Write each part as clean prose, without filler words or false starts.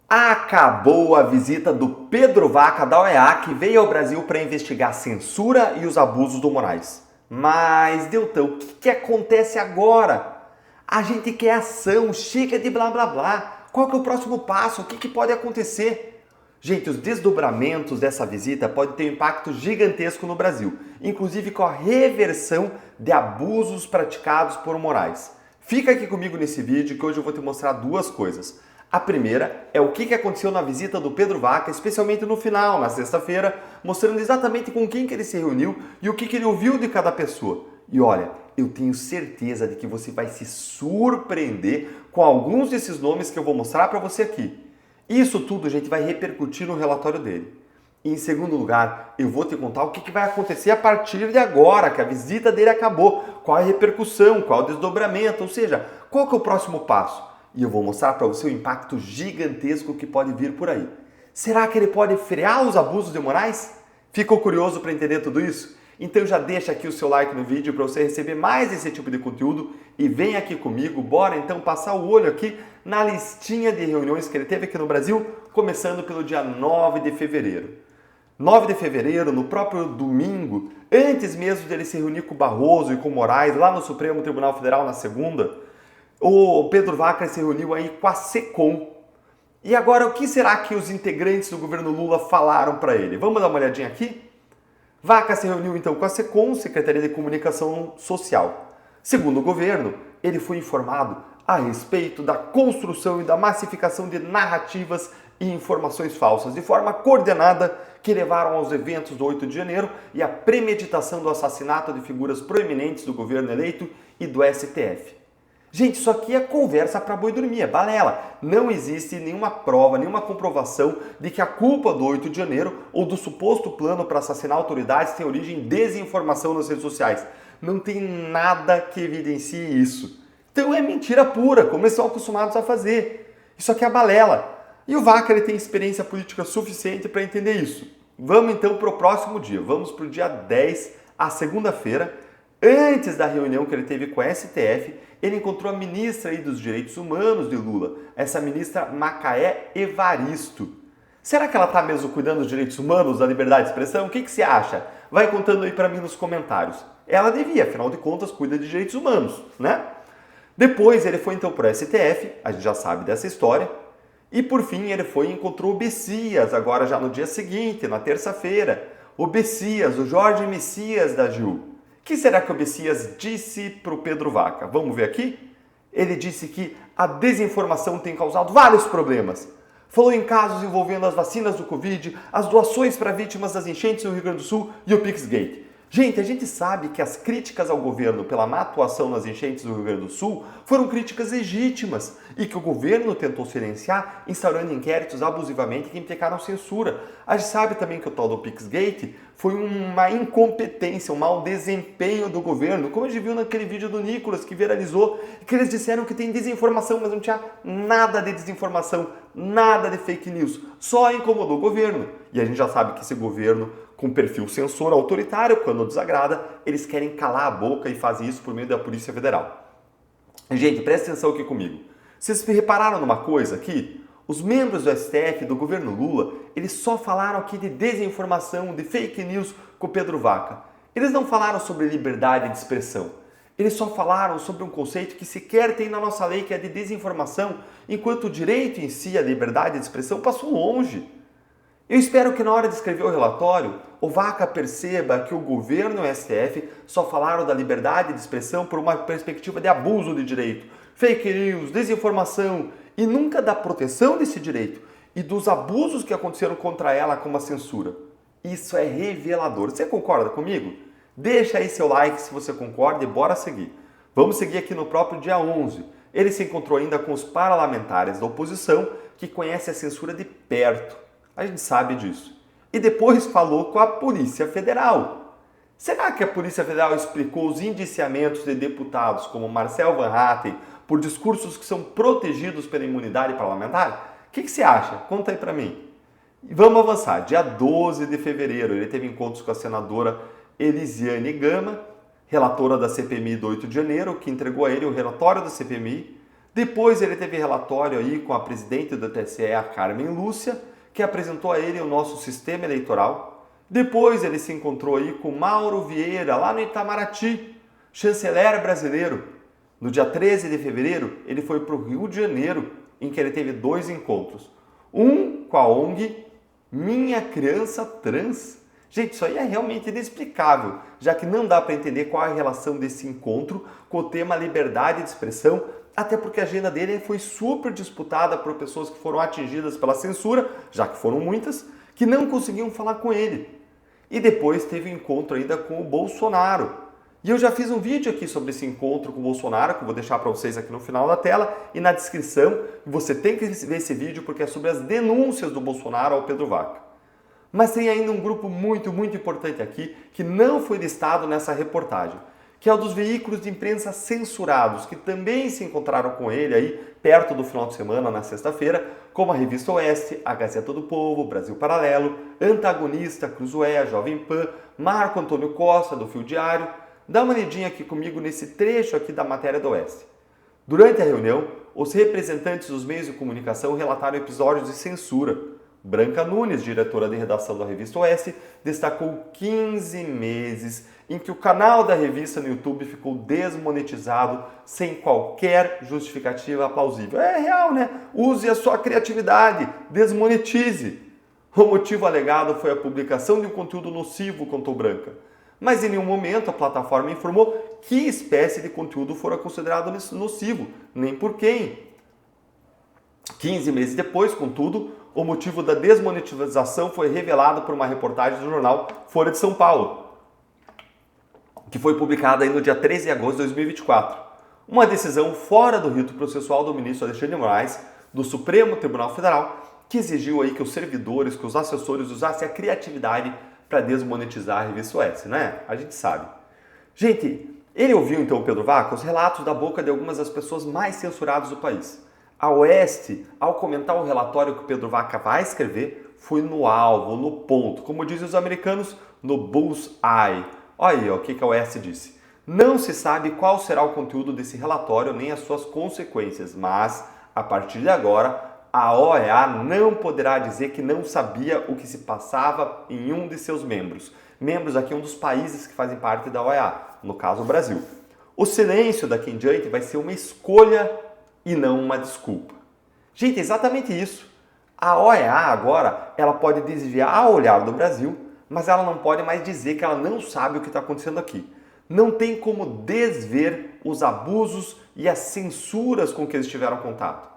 Acabou a visita do Pedro Vaca da OEA, que veio ao Brasil para investigar a censura e os abusos do Moraes. Mas, Deltão, o que acontece agora? A gente quer ação, chega de blá blá blá. Qual que é o próximo passo? O que pode acontecer? Gente, os desdobramentos dessa visita podem ter um impacto gigantesco no Brasil, inclusive com a reversão de abusos praticados por Moraes. Fica aqui comigo nesse vídeo que hoje eu vou te mostrar duas coisas. A primeira é o que aconteceu na visita do Pedro Vaca, especialmente no final, na sexta-feira, mostrando exatamente com quem que ele se reuniu e o que ele ouviu de cada pessoa. E olha, eu tenho certeza de que você vai se surpreender com alguns desses nomes que eu vou mostrar para você aqui. Isso tudo, gente, vai repercutir no relatório dele. E em segundo lugar, eu vou te contar o que vai acontecer a partir de agora, que a visita dele acabou. Qual é a repercussão, qual é o desdobramento, ou seja, qual que é o próximo passo? E eu vou mostrar para você o impacto gigantesco que pode vir por aí. Será que ele pode frear os abusos de Moraes? Ficou curioso para entender tudo isso? Então já deixa aqui o seu like no vídeo para você receber mais esse tipo de conteúdo e vem aqui comigo, bora então passar o olho aqui na listinha de reuniões que ele teve aqui no Brasil, começando pelo dia 9 de fevereiro. 9 de fevereiro, no próprio domingo, antes mesmo de ele se reunir com o Barroso e com o Moraes, lá no Supremo Tribunal Federal na segunda, o Pedro Vaca se reuniu aí com a SECOM. E agora, o que será que os integrantes do governo Lula falaram para ele? Vamos dar uma olhadinha aqui? Vaca se reuniu então com a SECOM, Secretaria de Comunicação Social. Segundo o governo, ele foi informado a respeito da construção e da massificação de narrativas e informações falsas, de forma coordenada, que levaram aos eventos do 8 de janeiro e à premeditação do assassinato de figuras proeminentes do governo eleito e do STF. Gente, isso aqui é conversa para boi dormir, é balela. Não existe nenhuma prova, nenhuma comprovação de que a culpa do 8 de janeiro ou do suposto plano para assassinar autoridades tem origem em desinformação nas redes sociais. Não tem nada que evidencie isso. Então é mentira pura, como eles são acostumados a fazer. Isso aqui é balela. E o Vaca ele tem experiência política suficiente para entender isso. Vamos então para o próximo dia. Vamos para o dia 10, a segunda-feira. Antes da reunião que ele teve com a STF, ele encontrou a ministra aí dos Direitos Humanos de Lula, essa ministra Macaé Evaristo. Será que ela está mesmo cuidando dos direitos humanos, da liberdade de expressão? O que você acha? Vai contando aí para mim nos comentários. Ela devia, afinal de contas, cuida de direitos humanos, né? Depois ele foi então para o STF, a gente já sabe dessa história. E por fim ele foi e encontrou o Bessias, agora já no dia seguinte, na terça-feira. O Bessias, o Jorge Messias da AGU. O que será que o Bessias disse para o Pedro Vaca? Vamos ver aqui? Ele disse que a desinformação tem causado vários problemas. Falou em casos envolvendo as vacinas do Covid, as doações para vítimas das enchentes no Rio Grande do Sul e o Pixgate. Gente, a gente sabe que as críticas ao governo pela má atuação nas enchentes do Rio Grande do Sul foram críticas legítimas e que o governo tentou silenciar, instaurando inquéritos abusivamente que implicaram censura. A gente sabe também que o tal do Pixgate foi uma incompetência, um mau desempenho do governo, como a gente viu naquele vídeo do Nicolas que viralizou, que eles disseram que tem desinformação, mas não tinha nada de desinformação, nada de fake news, só incomodou o governo. E a gente já sabe que esse governo com perfil censor autoritário, quando desagrada, eles querem calar a boca e fazem isso por meio da Polícia Federal. Gente, presta atenção aqui comigo. Vocês repararam numa coisa aqui? Os membros do STF, do governo Lula, eles só falaram aqui de desinformação, de fake news com o Pedro Vaca. Eles não falaram sobre liberdade de expressão. Eles só falaram sobre um conceito que sequer tem na nossa lei, que é de desinformação, enquanto o direito em si, a liberdade de expressão, passou longe. Eu espero que na hora de escrever o relatório, o Vaca perceba que o governo e o STF só falaram da liberdade de expressão por uma perspectiva de abuso de direito, fake news, desinformação e nunca da proteção desse direito e dos abusos que aconteceram contra ela como a censura. Isso é revelador. Você concorda comigo? Deixa aí seu like se você concorda e bora seguir. Vamos seguir aqui no próprio dia 11. Ele se encontrou ainda com os parlamentares da oposição que conhecem a censura de perto. A gente sabe disso. E depois falou com a Polícia Federal. Será que a Polícia Federal explicou os indiciamentos de deputados como Marcel Van Hatten por discursos que são protegidos pela imunidade parlamentar? O que você acha? Conta aí pra mim. E vamos avançar. Dia 12 de fevereiro, ele teve encontros com a senadora Elisiane Gama, relatora da CPMI do 8 de janeiro, que entregou a ele o relatório da CPMI. Depois ele teve relatório aí com a presidente do TSE, a Carmen Lúcia, que apresentou a ele o nosso sistema eleitoral. Depois ele se encontrou aí com Mauro Vieira, lá no Itamaraty, chanceler brasileiro. No dia 13 de fevereiro, ele foi para o Rio de Janeiro, em que ele teve 2 encontros. Um com a ONG Minha Criança Trans. Gente, isso aí é realmente inexplicável, já que não dá para entender qual é a relação desse encontro com o tema liberdade de expressão, até porque a agenda dele foi super disputada por pessoas que foram atingidas pela censura, já que foram muitas, que não conseguiam falar com ele. E depois teve um encontro ainda com o Bolsonaro. E eu já fiz um vídeo aqui sobre esse encontro com o Bolsonaro, que eu vou deixar para vocês aqui no final da tela e na descrição. Você tem que ver esse vídeo porque é sobre as denúncias do Bolsonaro ao Pedro Vaca. Mas tem ainda um grupo muito importante aqui que não foi listado nessa reportagem, que é o dos veículos de imprensa censurados, que também se encontraram com ele aí perto do final de semana, na sexta-feira, como a Revista Oeste, a Gazeta do Povo, Brasil Paralelo, Antagonista, Cruzoé, Jovem Pan, Marco Antônio Costa, do Fio Diário. Dá uma olhadinha aqui comigo nesse trecho aqui da matéria do Oeste. Durante a reunião, os representantes dos meios de comunicação relataram episódios de censura. Branca Nunes, diretora de redação da Revista Oeste, destacou 15 meses em que o canal da revista no YouTube ficou desmonetizado sem qualquer justificativa plausível. É real, né? Use a sua criatividade, desmonetize. O motivo alegado foi a publicação de um conteúdo nocivo, contou Branca. Mas em nenhum momento a plataforma informou que espécie de conteúdo fora considerado nocivo, nem por quem. 15 meses depois, contudo, o motivo da desmonetização foi revelado por uma reportagem do jornal Folha de São Paulo, que foi publicada aí no dia 13 de agosto de 2024. Uma decisão fora do rito processual do ministro Alexandre de Moraes, do Supremo Tribunal Federal, que exigiu aí que os servidores, que os assessores usassem a criatividade para desmonetizar a Revista Oeste, né? A gente sabe. Gente, ele ouviu então o Pedro Vaca os relatos da boca de algumas das pessoas mais censuradas do país. A Oeste, ao comentar o relatório que o Pedro Vaca vai escrever, foi no alvo, no ponto, como dizem os americanos, no bull's-eye. Olha aí, ó, o que a Oeste disse. Não se sabe qual será o conteúdo desse relatório nem as suas consequências, mas, a partir de agora, a OEA não poderá dizer que não sabia o que se passava em um de seus membros. Membros aqui, um dos países que fazem parte da OEA, no caso o Brasil. O silêncio daqui em diante vai ser uma escolha e não uma desculpa. Gente, é exatamente isso. A OEA agora, ela pode desviar o olhar do Brasil, mas ela não pode mais dizer que ela não sabe o que está acontecendo aqui. Não tem como desver os abusos e as censuras com que eles tiveram contato.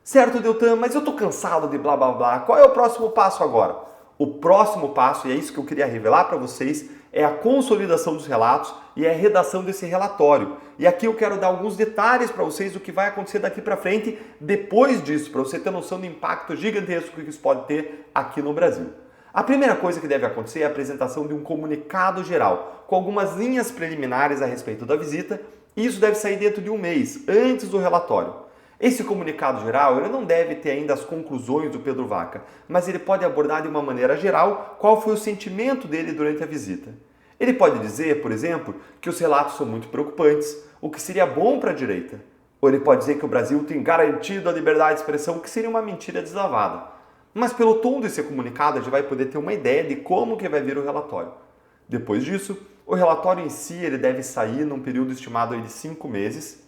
Certo, Deltan, mas eu tô cansado de blá blá blá. Qual é o próximo passo agora? O próximo passo, e é isso que eu queria revelar para vocês, é a consolidação dos relatos e a redação desse relatório. E aqui eu quero dar alguns detalhes para vocês do que vai acontecer daqui para frente depois disso, para você ter noção do impacto gigantesco que isso pode ter aqui no Brasil. A primeira coisa que deve acontecer é a apresentação de um comunicado geral, com algumas linhas preliminares a respeito da visita, e isso deve sair dentro de um mês, antes do relatório. Esse comunicado geral ele não deve ter ainda as conclusões do Pedro Vaca, mas ele pode abordar de uma maneira geral qual foi o sentimento dele durante a visita. Ele pode dizer, por exemplo, que os relatos são muito preocupantes, o que seria bom para a direita. Ou ele pode dizer que o Brasil tem garantido a liberdade de expressão, o que seria uma mentira deslavada. Mas pelo tom desse comunicado a gente vai poder ter uma ideia de como que vai vir o relatório. Depois disso, o relatório em si ele deve sair num período estimado aí de 5 meses.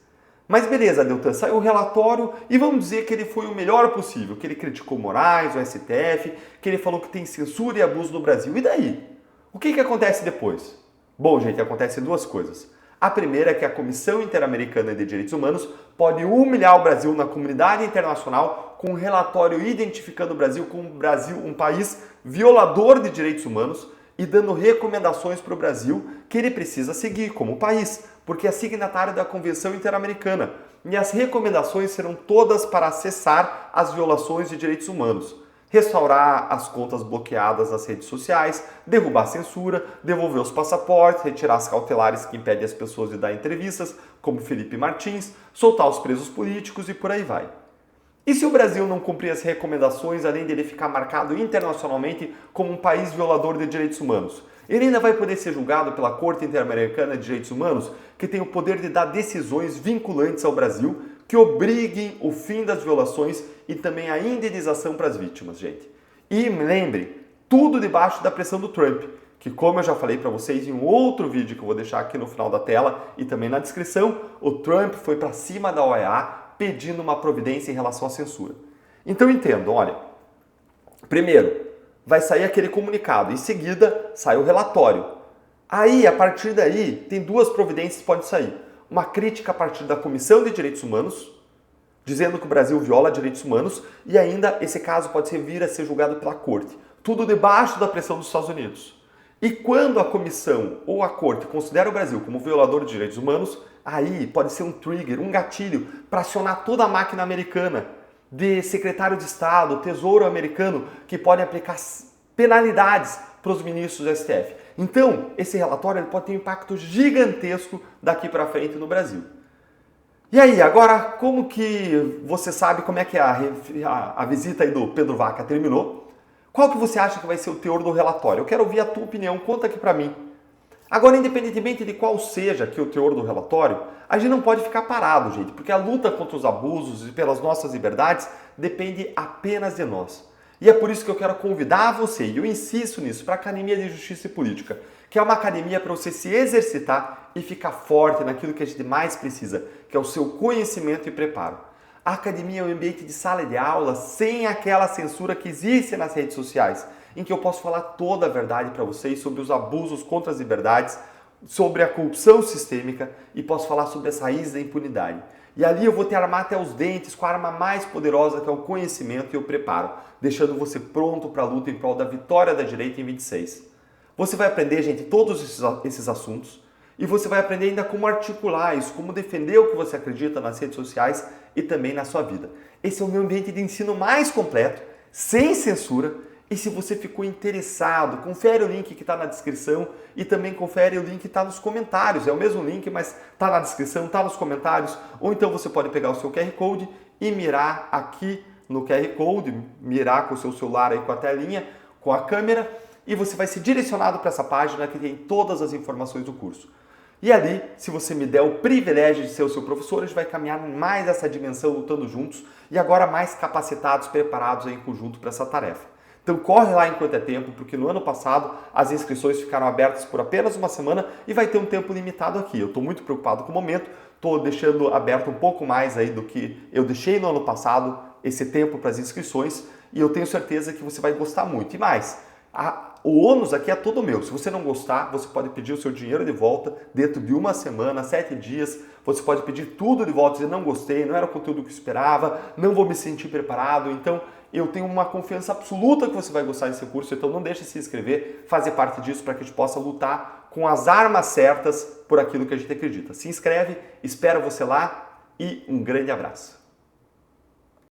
Mas beleza, Deltan, saiu o relatório e vamos dizer que ele foi o melhor possível, que ele criticou Moraes, o STF, que ele falou que tem censura e abuso no Brasil. E daí? O que acontece depois? Bom, gente, acontecem duas coisas. A primeira é que a Comissão Interamericana de Direitos Humanos pode humilhar o Brasil na comunidade internacional com um relatório identificando o Brasil como um país violador de direitos humanos e dando recomendações para o Brasil que ele precisa seguir como país, porque é signatário da Convenção Interamericana. E as recomendações serão todas para cessar as violações de direitos humanos. Restaurar as contas bloqueadas nas redes sociais, derrubar a censura, devolver os passaportes, retirar as cautelares que impedem as pessoas de dar entrevistas, como Felipe Martins, soltar os presos políticos e por aí vai. E se o Brasil não cumprir as recomendações, além de ele ficar marcado internacionalmente como um país violador de direitos humanos? Ele ainda vai poder ser julgado pela Corte Interamericana de Direitos Humanos, que tem o poder de dar decisões vinculantes ao Brasil, que obriguem o fim das violações e também a indenização para as vítimas, gente. E lembre, tudo debaixo da pressão do Trump, que como eu já falei para vocês em um outro vídeo que eu vou deixar aqui no final da tela e também na descrição, o Trump foi para cima da OEA pedindo uma providência em relação à censura. Então entendam, olha, primeiro vai sair aquele comunicado, em seguida sai o relatório. Aí, a partir daí, tem duas providências que podem sair. Uma crítica a partir da Comissão de Direitos Humanos, dizendo que o Brasil viola direitos humanos, e ainda esse caso pode vir a ser julgado pela Corte. Tudo debaixo da pressão dos Estados Unidos. E quando a comissão ou a Corte considera o Brasil como violador de direitos humanos, aí pode ser um trigger, um gatilho para acionar toda a máquina americana de secretário de Estado, Tesouro americano, que podem aplicar penalidades para os ministros do STF. Então, esse relatório ele pode ter um impacto gigantesco daqui para frente no Brasil. E aí, agora, como que você sabe como é que a visita aí do Pedro Vaca terminou? Qual que você acha que vai ser o teor do relatório? Eu quero ouvir a tua opinião, conta aqui para mim. Agora, independentemente de qual seja aqui o teor do relatório, a gente não pode ficar parado, gente, porque a luta contra os abusos e pelas nossas liberdades depende apenas de nós. E é por isso que eu quero convidar você, e eu insisto nisso, para a Academia de Justiça e Política, que é uma academia para você se exercitar e ficar forte naquilo que a gente mais precisa, que é o seu conhecimento e preparo. A academia é um ambiente de sala de aula sem aquela censura que existe nas redes sociais, em que eu posso falar toda a verdade para vocês sobre os abusos contra as liberdades, sobre a corrupção sistêmica e posso falar sobre as raízes da impunidade. E ali eu vou te armar até os dentes com a arma mais poderosa que é o conhecimento e o preparo, deixando você pronto para a luta em prol da vitória da direita em 26. Você vai aprender, gente, todos esses assuntos e você vai aprender ainda como articular isso, como defender o que você acredita nas redes sociais e também na sua vida. Esse é o meu ambiente de ensino mais completo, sem censura. E se você ficou interessado, confere o link que está na descrição e também confere o link que está nos comentários. É o mesmo link, mas está na descrição, está nos comentários. Ou então você pode pegar o seu QR Code e mirar aqui no QR Code, mirar com o seu celular aí com a telinha, com a câmera, e você vai ser direcionado para essa página que tem todas as informações do curso. E ali, se você me der o privilégio de ser o seu professor, a gente vai caminhar mais essa dimensão lutando juntos e agora mais capacitados, preparados aí em conjunto para essa tarefa. Então corre lá enquanto é tempo, porque no ano passado as inscrições ficaram abertas por apenas uma semana e vai ter um tempo limitado aqui. Eu estou muito preocupado com o momento, estou deixando aberto um pouco mais aí do que eu deixei no ano passado, esse tempo para as inscrições, e eu tenho certeza que você vai gostar muito. E mais, o ônus aqui é todo meu. Se você não gostar, você pode pedir o seu dinheiro de volta dentro de uma semana, 7 dias. Você pode pedir tudo de volta, dizer não gostei, não era o conteúdo que eu esperava, não vou me sentir preparado. Então, eu tenho uma confiança absoluta que você vai gostar desse curso. Então, não deixe de se inscrever, fazer parte disso para que a gente possa lutar com as armas certas por aquilo que a gente acredita. Se inscreve, espero você lá e um grande abraço.